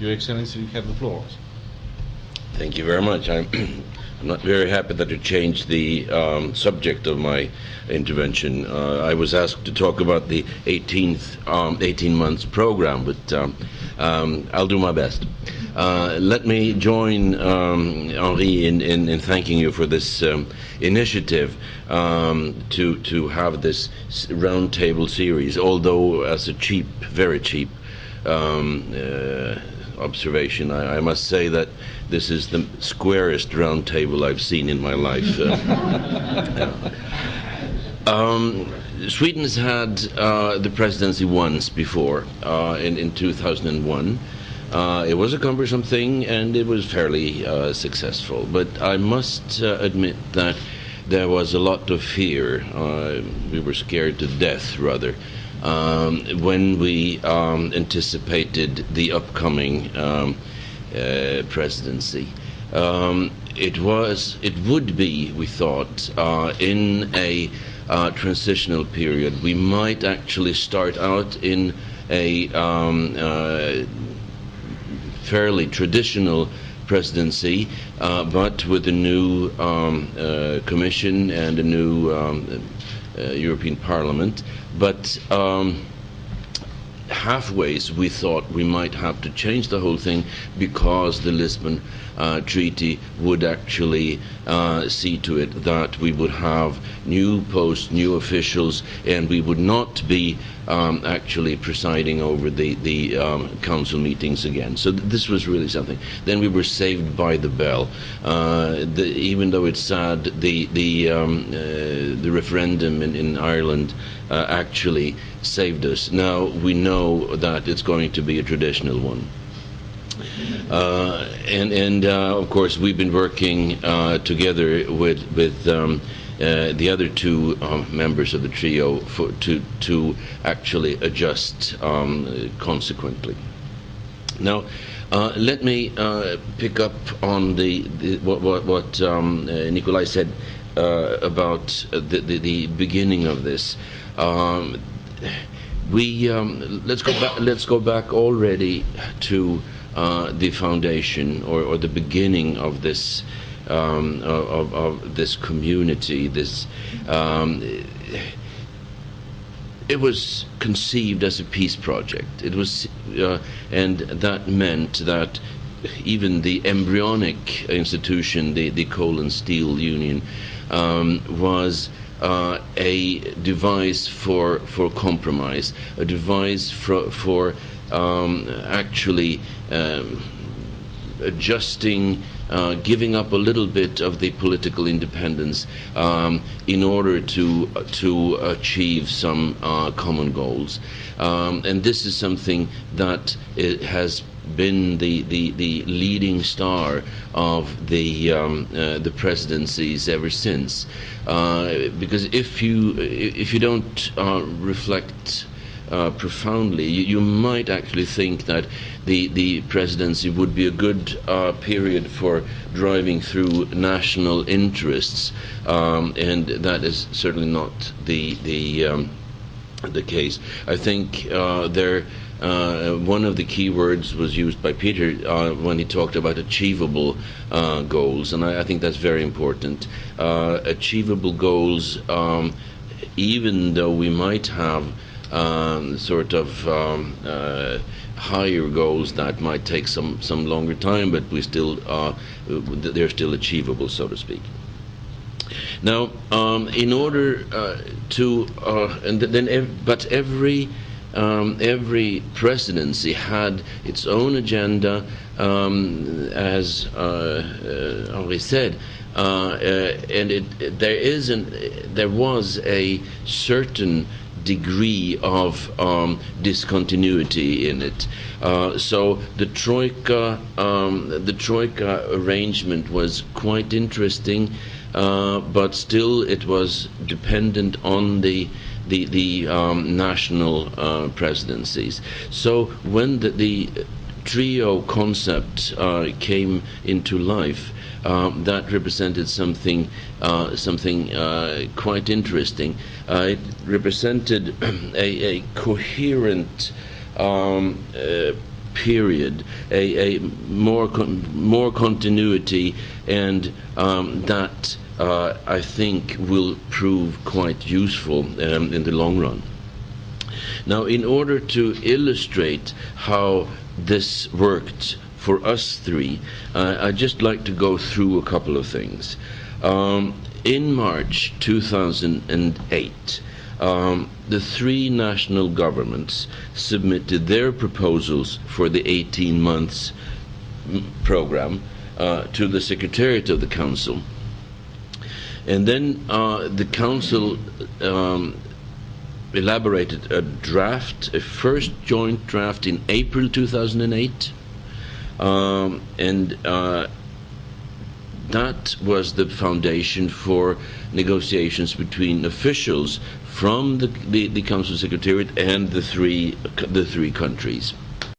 Your Excellency, you have the floor. Thank you very much. I'm not very happy that you changed the subject of my intervention. I was asked to talk about the 18 months program, but I'll do my best. Let me join Henri in thanking you for this initiative to have this roundtable series, although as a cheap, very cheap observation, I must say that this is the squarest round table I've seen in my life. Sweden has had the presidency once before, in 2001. It was a cumbersome thing, and it was fairly successful. But I must admit that there was a lot of fear. We were scared to death, rather, when we anticipated the upcoming presidency. It would be, we thought, in a transitional period. We might actually start out in a fairly traditional presidency, but with a new Commission and a new European Parliament. But halfways we thought we might have to change the whole thing, because the Lisbon Treaty would actually see to it that we would have new posts, new officials, and we would not be actually presiding over the council meetings again. So this was really something. Then we were saved by the bell. Even though it's sad, the referendum in Ireland actually saved us. Now we know that it's going to be a traditional one. And of course, we've been working together with the other two members of the trio to actually adjust consequently. Now, let me pick up on what Nikolai said about the beginning of this. Let's go back already to the foundation or the beginning of this of this community. It was conceived as a peace project. It was, and that meant that even the embryonic institution, the Coal and Steel Union, was a device for compromise, a device for actually adjusting, giving up a little bit of the political independence in order to achieve some common goals. And this is something that has been the leading star of the presidencies ever since. Because if you don't reflect profoundly, you might actually think that the presidency would be a good period for driving through national interests, and that is certainly not the case. I think one of the key words was used by Peter when he talked about achievable goals, and I think that's very important. Achievable goals, even though we might have sort of higher goals that might take some longer time, but they're still achievable, so to speak. Now, in order but every presidency had its own agenda, as Henri said, and there was a certain degree of discontinuity in it. So the troika arrangement was quite interesting, but still it was dependent on the national presidencies. So when the trio concept came into life, that represented something quite interesting. It represented a coherent period, a more continuity, and that I think will prove quite useful in the long run. Now, in order to illustrate how this worked for us three, I'd just like to go through a couple of things. In March 2008, the three national governments submitted their proposals for the 18 months program to the Secretariat of the Council. And then the Council elaborated a draft, a first joint draft in April 2008, and that was the foundation for negotiations between officials from the Council Secretariat and the three countries.